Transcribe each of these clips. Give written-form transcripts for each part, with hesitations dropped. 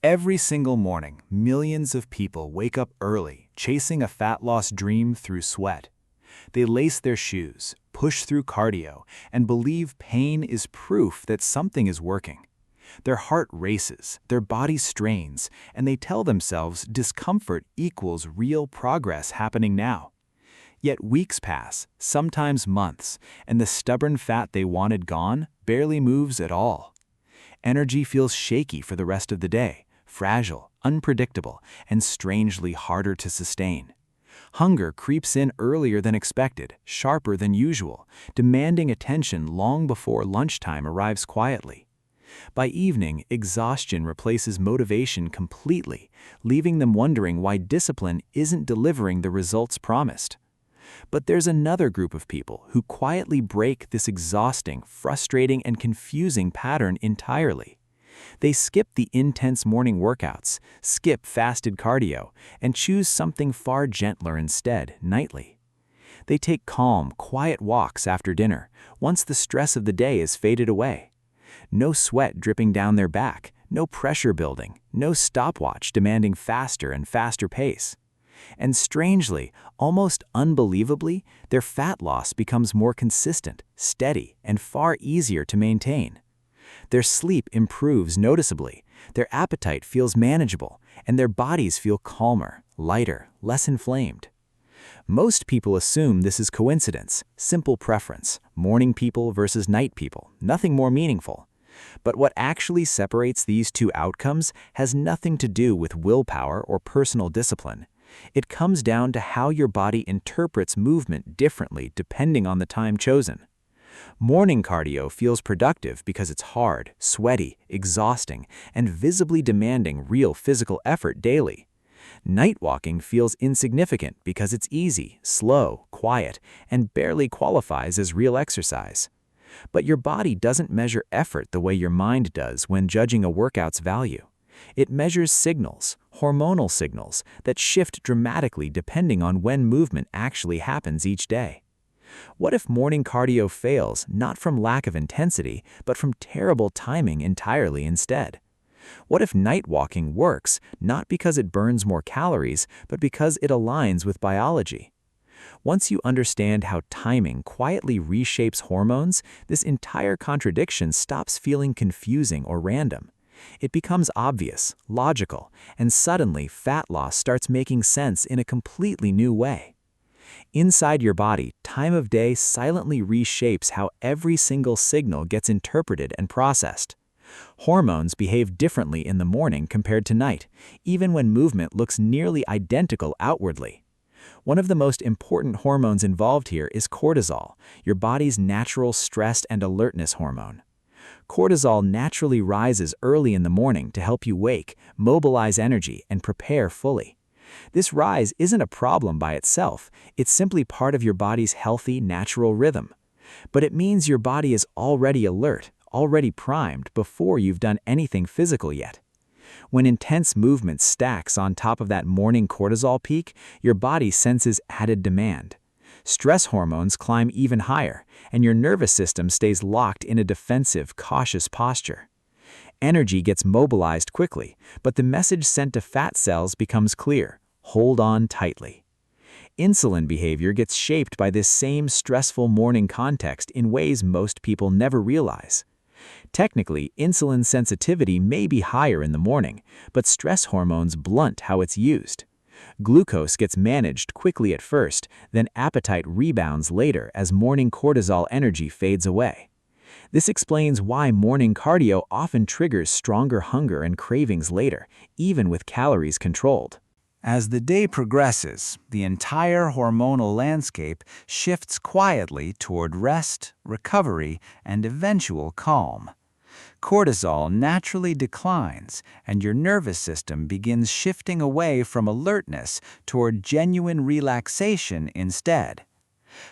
Every single morning, millions of people wake up early, chasing a fat loss dream through sweat. They lace their shoes, push through cardio, and believe pain is proof that something is working. Their heart races, their body strains, and they tell themselves discomfort equals real progress happening now. Yet weeks pass, sometimes months, and the stubborn fat they wanted gone barely moves at all. Energy feels shaky for the rest of the day, fragile, unpredictable, and strangely harder to sustain. Hunger creeps in earlier than expected, sharper than usual, demanding attention long before lunchtime arrives quietly. By evening, exhaustion replaces motivation completely, leaving them wondering why discipline isn't delivering the results promised. But there's another group of people who quietly break this exhausting, frustrating, and confusing pattern entirely. They skip the intense morning workouts, skip fasted cardio, and choose something far gentler instead, nightly. They take calm, quiet walks after dinner, once the stress of the day is faded away. No sweat dripping down their back, no pressure building, no stopwatch demanding faster and faster pace. And strangely, almost unbelievably, their fat loss becomes more consistent, steady, and far easier to maintain. Their sleep improves noticeably, their appetite feels manageable, and their bodies feel calmer, lighter, less inflamed. Most people assume this is coincidence, simple preference, morning people versus night people, nothing more meaningful. But what actually separates these two outcomes has nothing to do with willpower or personal discipline. It comes down to how your body interprets movement differently depending on the time chosen. Morning cardio feels productive because it's hard, sweaty, exhausting, and visibly demanding real physical effort daily. Night walking feels insignificant because it's easy, slow, quiet, and barely qualifies as real exercise. But your body doesn't measure effort the way your mind does when judging a workout's value. It measures signals, hormonal signals, that shift dramatically depending on when movement actually happens each day. What if morning cardio fails not from lack of intensity, but from terrible timing entirely instead? What if night walking works not because it burns more calories, but because it aligns with biology? Once you understand how timing quietly reshapes hormones, this entire contradiction stops feeling confusing or random. It becomes obvious, logical, and suddenly fat loss starts making sense in a completely new way. Inside your body, time of day silently reshapes how every single signal gets interpreted and processed. Hormones behave differently in the morning compared to night, even when movement looks nearly identical outwardly. One of the most important hormones involved here is cortisol, your body's natural stress and alertness hormone. Cortisol naturally rises early in the morning to help you wake, mobilize energy, and prepare fully. This rise isn't a problem by itself, it's simply part of your body's healthy, natural rhythm. But it means your body is already alert, already primed before you've done anything physical yet. When intense movement stacks on top of that morning cortisol peak, your body senses added demand. Stress hormones climb even higher, and your nervous system stays locked in a defensive, cautious posture. Energy gets mobilized quickly, but the message sent to fat cells becomes clear: hold on tightly. Insulin behavior gets shaped by this same stressful morning context in ways most people never realize. Technically, insulin sensitivity may be higher in the morning, but stress hormones blunt how it's used. Glucose gets managed quickly at first, then appetite rebounds later as morning cortisol energy fades away. This explains why morning cardio often triggers stronger hunger and cravings later, even with calories controlled. As the day progresses, the entire hormonal landscape shifts quietly toward rest, recovery, and eventual calm. Cortisol naturally declines, and your nervous system begins shifting away from alertness toward genuine relaxation instead.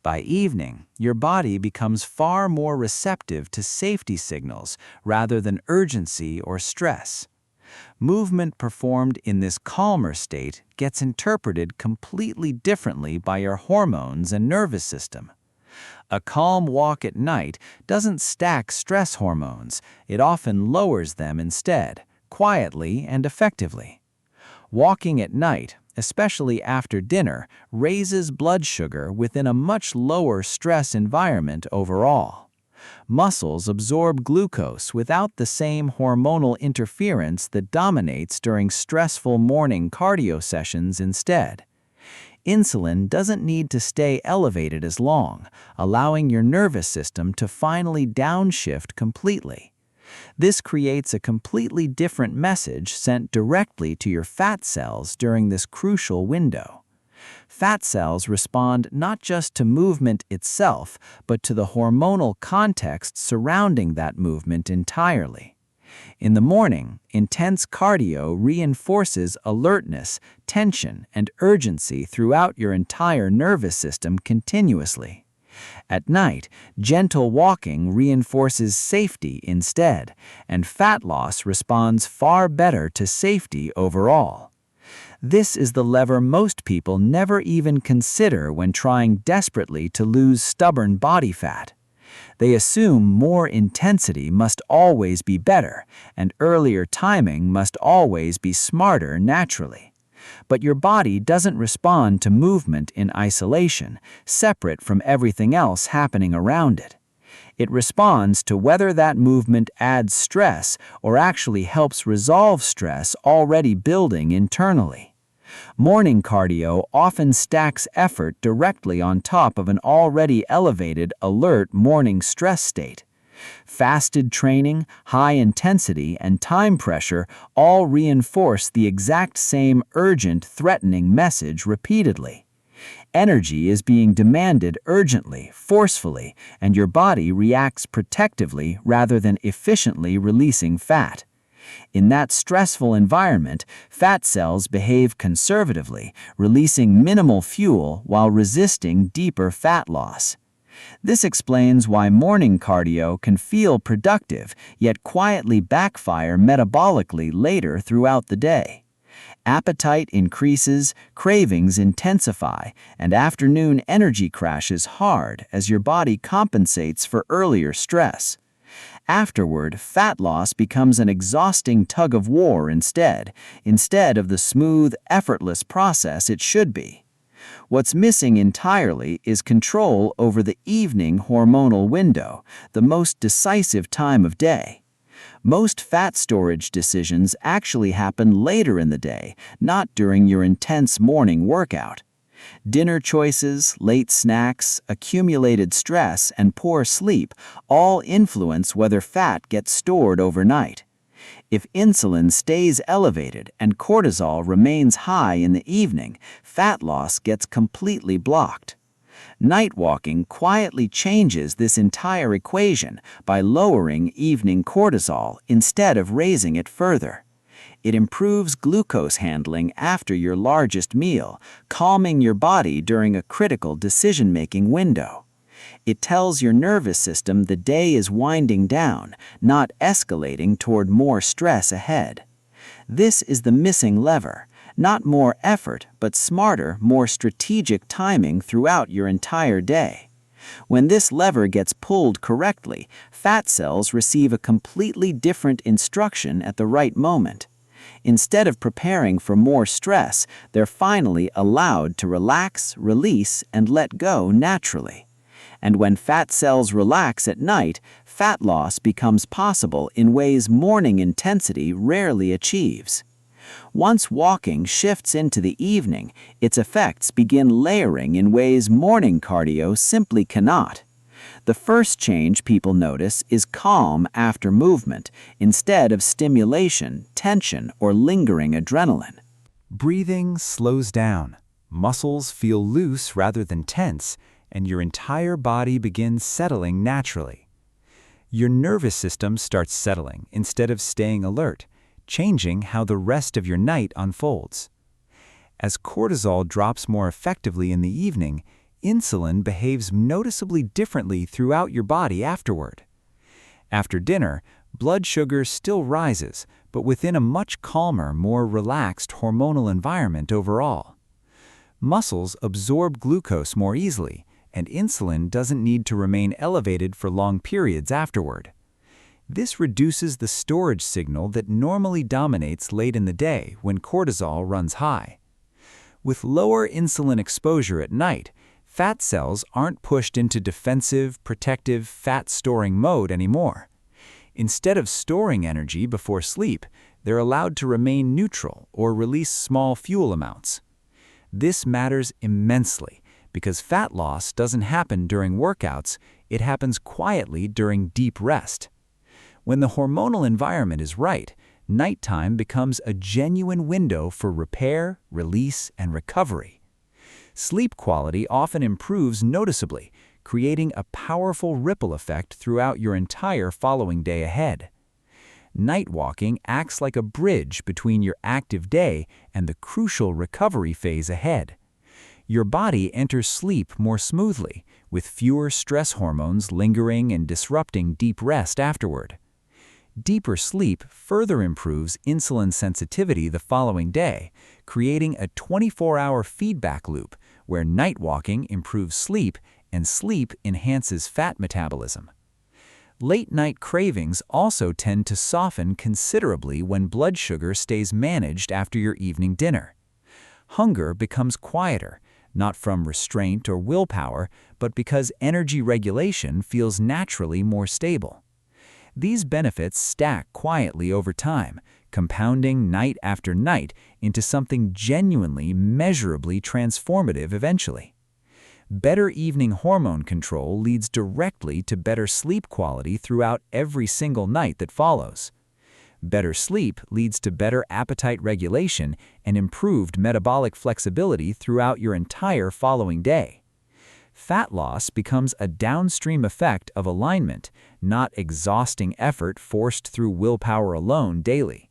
By evening, your body becomes far more receptive to safety signals rather than urgency or stress. Movement performed in this calmer state gets interpreted completely differently by your hormones and nervous system. A calm walk at night doesn't stack stress hormones, it often lowers them instead, quietly and effectively. Walking at night, especially after dinner, raises blood sugar within a much lower stress environment overall. Muscles absorb glucose without the same hormonal interference that dominates during stressful morning cardio sessions instead. Insulin doesn't need to stay elevated as long, allowing your nervous system to finally downshift completely. This creates a completely different message sent directly to your fat cells during this crucial window. Fat cells respond not just to movement itself, but to the hormonal context surrounding that movement entirely. In the morning, intense cardio reinforces alertness, tension, and urgency throughout your entire nervous system continuously. At night, gentle walking reinforces safety instead, and fat loss responds far better to safety overall. This is the lever most people never even consider when trying desperately to lose stubborn body fat. They assume more intensity must always be better, and earlier timing must always be smarter naturally. But your body doesn't respond to movement in isolation, separate from everything else happening around it. It responds to whether that movement adds stress or actually helps resolve stress already building internally. Morning cardio often stacks effort directly on top of an already elevated, alert morning stress state. Fasted training, high intensity, and time pressure all reinforce the exact same urgent, threatening message repeatedly. Energy is being demanded urgently, forcefully, and your body reacts protectively rather than efficiently releasing fat. In that stressful environment, fat cells behave conservatively, releasing minimal fuel while resisting deeper fat loss. This explains why morning cardio can feel productive, yet quietly backfire metabolically later throughout the day. Appetite increases, cravings intensify, and afternoon energy crashes hard as your body compensates for earlier stress. Afterward, fat loss becomes an exhausting tug-of-war instead of the smooth, effortless process it should be. What's missing entirely is control over the evening hormonal window, the most decisive time of day. Most fat storage decisions actually happen later in the day, not during your intense morning workout. Dinner choices, late snacks, accumulated stress, and poor sleep all influence whether fat gets stored overnight. If insulin stays elevated and cortisol remains high in the evening, fat loss gets completely blocked. Night walking quietly changes this entire equation by lowering evening cortisol instead of raising it further. It improves glucose handling after your largest meal, calming your body during a critical decision-making window. It tells your nervous system the day is winding down, not escalating toward more stress ahead. This is the missing lever, not more effort, but smarter, more strategic timing throughout your entire day. When this lever gets pulled correctly, fat cells receive a completely different instruction at the right moment. Instead of preparing for more stress, they're finally allowed to relax, release, and let go naturally. And when fat cells relax at night, fat loss becomes possible in ways morning intensity rarely achieves. Once walking shifts into the evening, its effects begin layering in ways morning cardio simply cannot. The first change people notice is calm after movement, instead of stimulation, tension, or lingering adrenaline. Breathing slows down, muscles feel loose rather than tense, and your entire body begins settling naturally. Your nervous system starts settling instead of staying alert, changing how the rest of your night unfolds. As cortisol drops more effectively in the evening, insulin behaves noticeably differently throughout your body afterward. After dinner, blood sugar still rises, but within a much calmer, more relaxed hormonal environment overall. Muscles absorb glucose more easily, and insulin doesn't need to remain elevated for long periods afterward. This reduces the storage signal that normally dominates late in the day when cortisol runs high. With lower insulin exposure at night, fat cells aren't pushed into defensive, protective, fat-storing mode anymore. Instead of storing energy before sleep, they're allowed to remain neutral or release small fuel amounts. This matters immensely because fat loss doesn't happen during workouts, it happens quietly during deep rest. When the hormonal environment is right, nighttime becomes a genuine window for repair, release, and recovery. Sleep quality often improves noticeably, creating a powerful ripple effect throughout your entire following day ahead. Night walking acts like a bridge between your active day and the crucial recovery phase ahead. Your body enters sleep more smoothly, with fewer stress hormones lingering and disrupting deep rest afterward. Deeper sleep further improves insulin sensitivity the following day, creating a 24-hour feedback loop where night walking improves sleep and sleep enhances fat metabolism. Late-night cravings also tend to soften considerably when blood sugar stays managed after your evening dinner. Hunger becomes quieter, not from restraint or willpower, but because energy regulation feels naturally more stable. These benefits stack quietly over time, compounding night after night into something genuinely, measurably transformative eventually. Better evening hormone control leads directly to better sleep quality throughout every single night that follows. Better sleep leads to better appetite regulation and improved metabolic flexibility throughout your entire following day. Fat loss becomes a downstream effect of alignment, not exhausting effort forced through willpower alone daily.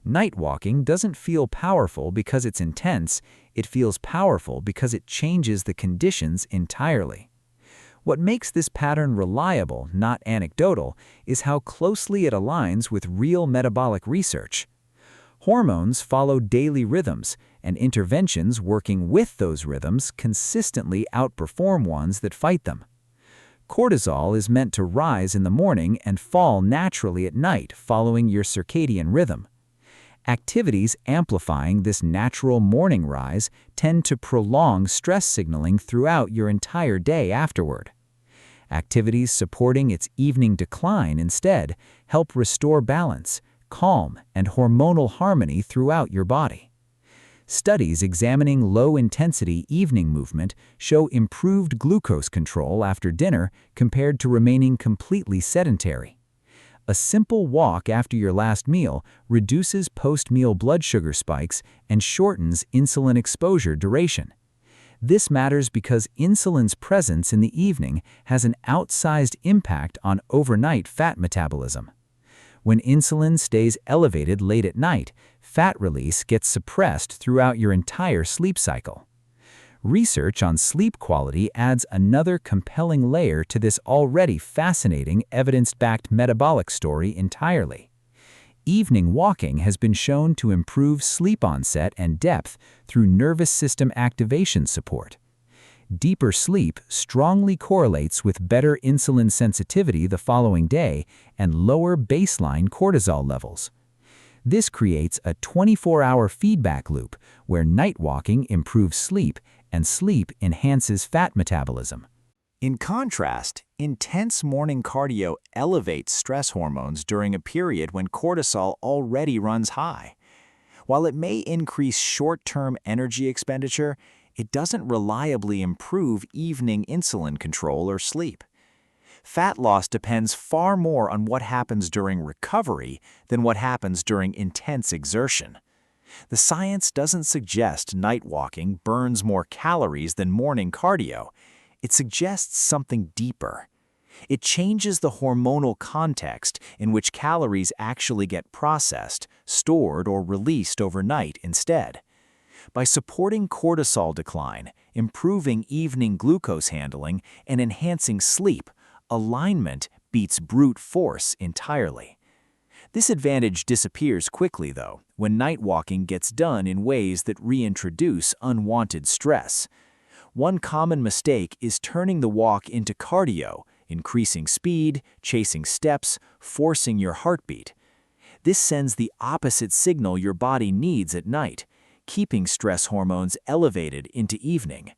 Night walking doesn't feel powerful because it's intense, it feels powerful because it changes the conditions entirely. What makes this pattern reliable, not anecdotal, is how closely it aligns with real metabolic research. Hormones follow daily rhythms, and interventions working with those rhythms consistently outperform ones that fight them. Cortisol is meant to rise in the morning and fall naturally at night following your circadian rhythm. Activities amplifying this natural morning rise tend to prolong stress signaling throughout your entire day afterward. Activities supporting its evening decline instead help restore balance, calm, and hormonal harmony throughout your body. Studies examining low-intensity evening movement show improved glucose control after dinner compared to remaining completely sedentary. A simple walk after your last meal reduces post-meal blood sugar spikes and shortens insulin exposure duration. This matters because insulin's presence in the evening has an outsized impact on overnight fat metabolism. When insulin stays elevated late at night, fat release gets suppressed throughout your entire sleep cycle. Research on sleep quality adds another compelling layer to this already fascinating evidence-backed metabolic story entirely. Evening walking has been shown to improve sleep onset and depth through nervous system activation support. Deeper sleep strongly correlates with better insulin sensitivity the following day and lower baseline cortisol levels. This creates a 24-hour feedback loop where night walking improves sleep and sleep enhances fat metabolism. In contrast, intense morning cardio elevates stress hormones during a period when cortisol already runs high. While it may increase short-term energy expenditure, it doesn't reliably improve evening insulin control or sleep. Fat loss depends far more on what happens during recovery than what happens during intense exertion. The science doesn't suggest night walking burns more calories than morning cardio. It suggests something deeper. It changes the hormonal context in which calories actually get processed, stored, or released overnight instead. By supporting cortisol decline, improving evening glucose handling, and enhancing sleep, alignment beats brute force entirely. This advantage disappears quickly, though, when night walking gets done in ways that reintroduce unwanted stress. One common mistake is turning the walk into cardio increasing speed, chasing steps, forcing your heartbeat. This sends the opposite signal your body needs at night, keeping stress hormones elevated into evening.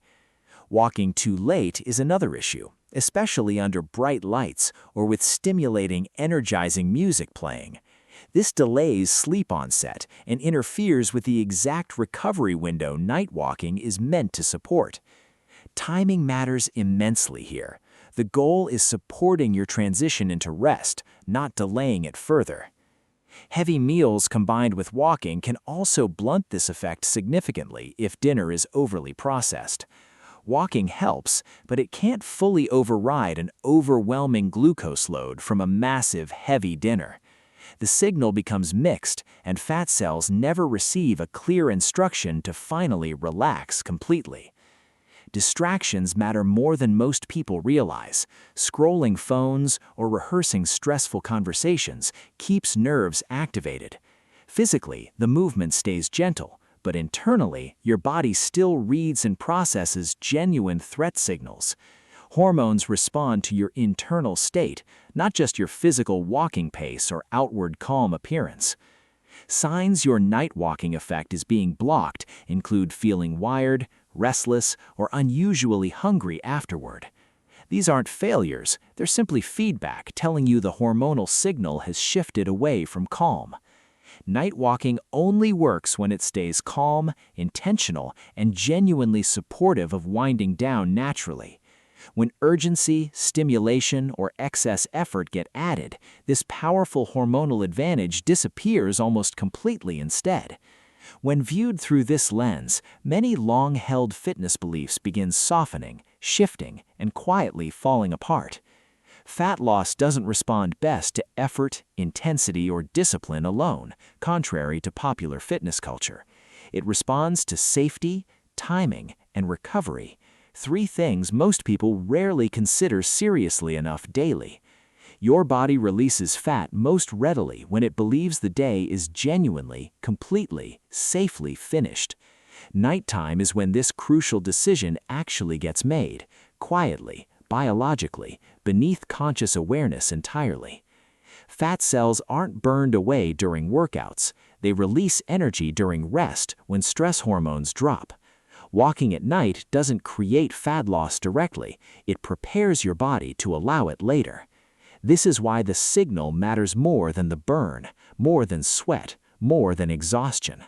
Walking too late is another issue, especially under bright lights or with stimulating, energizing music playing. This delays sleep onset and interferes with the exact recovery window night walking is meant to support. Timing matters immensely here. The goal is supporting your transition into rest, not delaying it further. Heavy meals combined with walking can also blunt this effect significantly if dinner is overly processed. Walking helps, but it can't fully override an overwhelming glucose load from a massive, heavy dinner. The signal becomes mixed, and fat cells never receive a clear instruction to finally relax completely. Distractions matter more than most people realize. Scrolling phones or rehearsing stressful conversations keeps nerves activated. Physically, the movement stays gentle, but internally, your body still reads and processes genuine threat signals. Hormones respond to your internal state, not just your physical walking pace or outward calm appearance. Signs your night walking effect is being blocked include feeling wired, restless, or unusually hungry afterward. These aren't failures, they're simply feedback telling you the hormonal signal has shifted away from calm. Night walking only works when it stays calm, intentional, and genuinely supportive of winding down naturally. When urgency, stimulation, or excess effort get added, this powerful hormonal advantage disappears almost completely instead. When viewed through this lens, many long-held fitness beliefs begin softening, shifting, and quietly falling apart. Fat loss doesn't respond best to effort, intensity, or discipline alone, contrary to popular fitness culture. It responds to safety, timing, and recovery, three things most people rarely consider seriously enough daily. Your body releases fat most readily when it believes the day is genuinely, completely, safely finished. Nighttime is when this crucial decision actually gets made, quietly, biologically, beneath conscious awareness entirely. Fat cells aren't burned away during workouts. They release energy during rest when stress hormones drop. Walking at night doesn't create fat loss directly, it prepares your body to allow it later. This is why the signal matters more than the burn, more than sweat, more than exhaustion.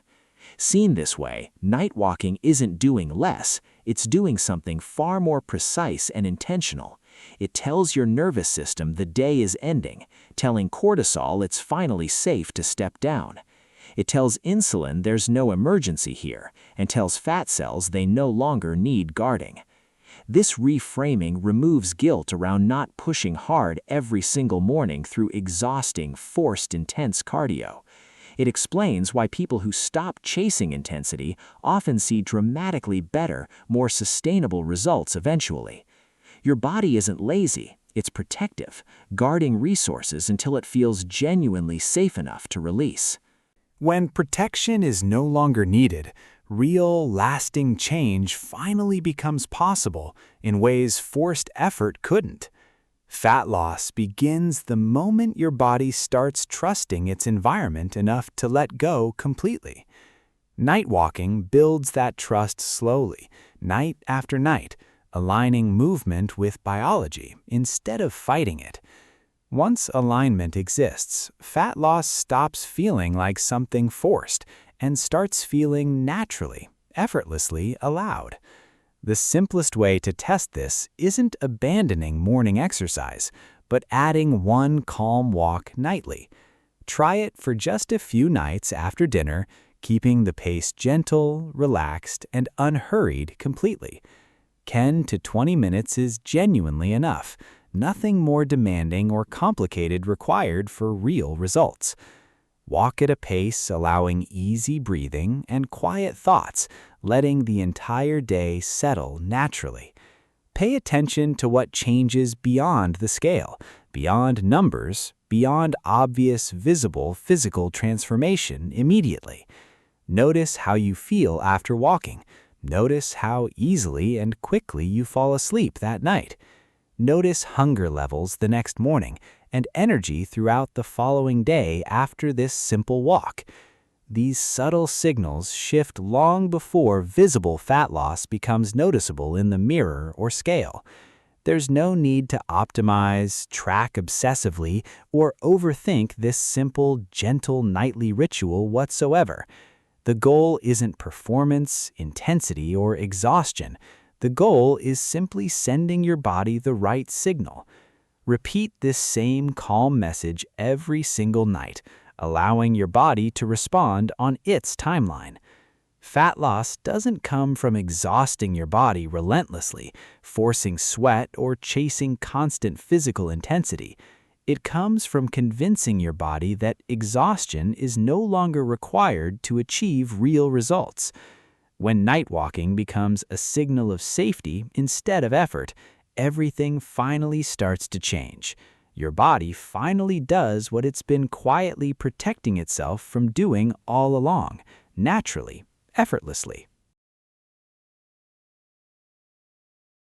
Seen this way, night walking isn't doing less, it's doing something far more precise and intentional. It tells your nervous system the day is ending, telling cortisol it's finally safe to step down. It tells insulin there's no emergency here, and tells fat cells they no longer need guarding. This reframing removes guilt around not pushing hard every single morning through exhausting, forced, intense cardio. It explains why people who stop chasing intensity often see dramatically better, more sustainable results eventually. Your body isn't lazy, it's protective, guarding resources until it feels genuinely safe enough to release. When protection is no longer needed, real, lasting change finally becomes possible in ways forced effort couldn't. Fat loss begins the moment your body starts trusting its environment enough to let go completely. Night walking builds that trust slowly, night after night, aligning movement with biology instead of fighting it. Once alignment exists, fat loss stops feeling like something forced and starts feeling naturally, effortlessly allowed. The simplest way to test this isn't abandoning morning exercise, but adding one calm walk nightly. Try it for just a few nights after dinner, keeping the pace gentle, relaxed, and unhurried completely. 10 to 20 minutes is genuinely enough. Nothing more demanding or complicated required for real results. Walk at a pace allowing easy breathing and quiet thoughts, letting the entire day settle naturally. Pay attention to what changes beyond the scale, beyond numbers, beyond obvious, visible physical transformation immediately. Notice how you feel after walking. Notice how easily and quickly you fall asleep that night. Notice hunger levels the next morning and energy throughout the following day after this simple walk. These subtle signals shift long before visible fat loss becomes noticeable in the mirror or scale. There's no need to optimize, track obsessively, or overthink this simple, gentle nightly ritual whatsoever. The goal isn't performance, intensity, or exhaustion. The goal is simply sending your body the right signal. Repeat this same calm message every single night, allowing your body to respond on its timeline. Fat loss doesn't come from exhausting your body relentlessly, forcing sweat, or chasing constant physical intensity. It comes from convincing your body that exhaustion is no longer required to achieve real results. When night walking becomes a signal of safety instead of effort, everything finally starts to change. Your body finally does what it's been quietly protecting itself from doing all along, naturally, effortlessly.